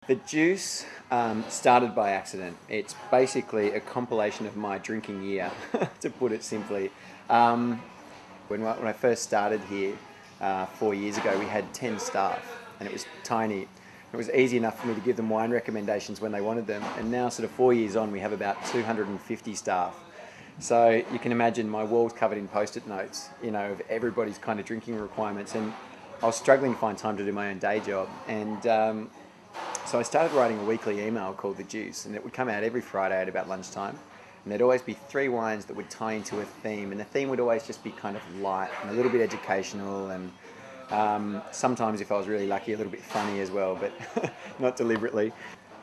The juice started by accident. It's basically a compilation of my drinking year, to put it simply. When I first started here 4 years ago, we had 10 staff and it was tiny. It was easy enough for me to give them wine recommendations when they wanted them. And now, sort of 4 years on, we have about 250 staff. So you can imagine my walls covered in post-it notes, of everybody's kind of drinking requirements. And I was struggling to find time to do my own day job. And so I started writing a weekly email called The Juice, and it would come out every Friday at about lunchtime. And there'd always be 3 wines that would tie into a theme, and the theme would always just be kind of light and a little bit educational, and sometimes, if I was really lucky, a little bit funny as well, but not deliberately.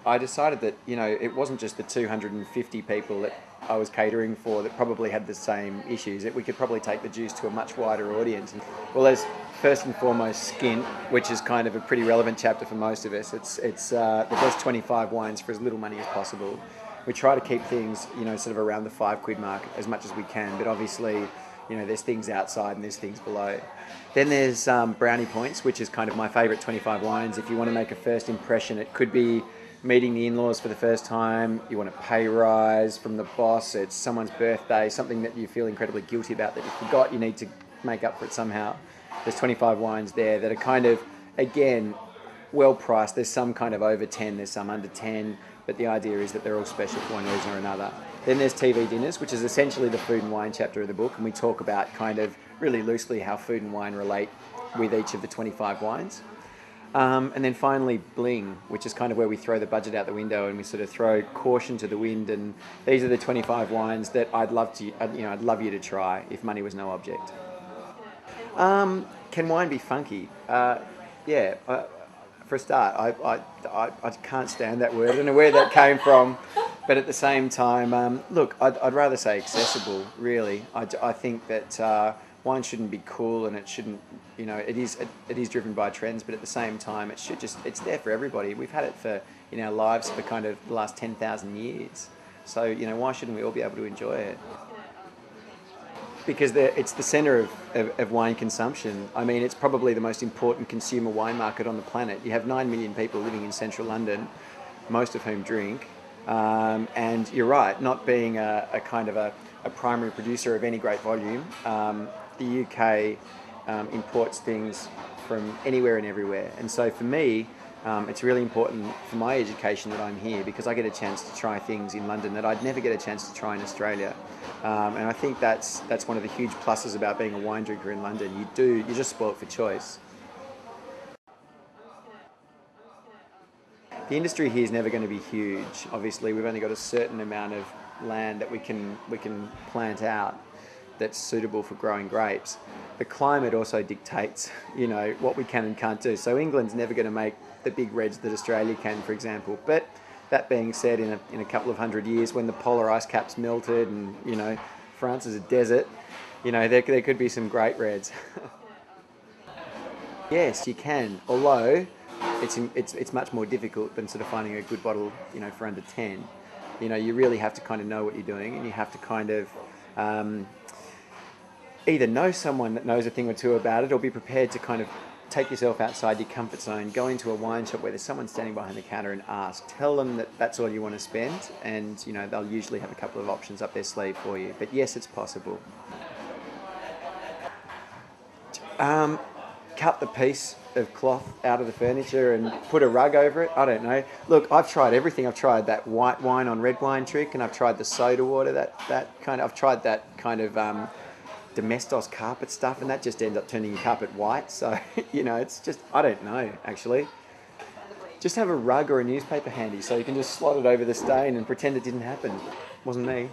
I decided that, it wasn't just the 250 people that I was catering for that probably had the same issues, that we could probably take the juice to a much wider audience. Well, there's first and foremost skin, which is kind of a pretty relevant chapter for most of us. It's the best 25 wines for as little money as possible. We try to keep things, sort of around the £5 mark as much as we can, but obviously, there's things outside and there's things below. Then there's brownie points, which is kind of my favourite 25 wines. If you want to make a first impression, it could be meeting the in-laws for the first time, you want a pay rise from the boss, it's someone's birthday, something that you feel incredibly guilty about that you forgot, you need to make up for it somehow. There's 25 wines there that are kind of, again, well priced. There's some kind of over 10, there's some under 10, but the idea is that they're all special for one reason or another. Then there's TV dinners, which is essentially the food and wine chapter of the book, and we talk about kind of really loosely how food and wine relate with each of the 25 wines. And then finally bling, which is kind of where we throw the budget out the window and we sort of throw caution to the wind, and these are the 25 wines that I'd love you to try if money was no object. Can wine be funky? Yeah. For a start, I can't stand that word. I don't know where that came from, but at the same time, look, I'd rather say accessible. Really, I think that wine shouldn't be cool, and it shouldn't. It is driven by trends, but at the same time, it's there for everybody. We've had it in our lives for kind of the last 10,000 years. So why shouldn't we all be able to enjoy it? Because it's the centre of wine consumption. I mean, it's probably the most important consumer wine market on the planet. You have 9 million people living in central London, most of whom drink. And you're right, not being a kind of a primary producer of any great volume, the UK imports things from anywhere and everywhere. And so for me, it's really important for my education that I'm here, because I get a chance to try things in London that I'd never get a chance to try in Australia. And I think that's one of the huge pluses about being a wine drinker in London. You're just spoilt for choice. The industry here is never going to be huge. Obviously, we've only got a certain amount of land that we can plant out that's suitable for growing grapes. The climate also dictates, what we can and can't do. So England's never going to make the big reds that Australia can, for example. But that being said, in a couple of hundred years, when the polar ice caps melted and France is a desert, there could be some great reds. Yes, you can. Although it's much more difficult than sort of finding a good bottle, for under 10. You really have to kind of know what you're doing, and you have to kind of either know someone that knows a thing or two about it, or be prepared to kind of take yourself outside your comfort zone, go into a wine shop where there's someone standing behind the counter and ask. Tell them that that's all you want to spend, and they'll usually have a couple of options up their sleeve for you. But yes, it's possible. Cut the piece of cloth out of the furniture and put a rug over it. I don't know. Look, I've tried everything. I've tried that white wine on red wine trick, and I've tried the soda water. I've tried that kind of Domestos carpet stuff, and that just ends up turning your carpet white. So it's just, I don't know, actually. Just have a rug or a newspaper handy so you can just slot it over the stain and pretend it didn't happen. Wasn't me.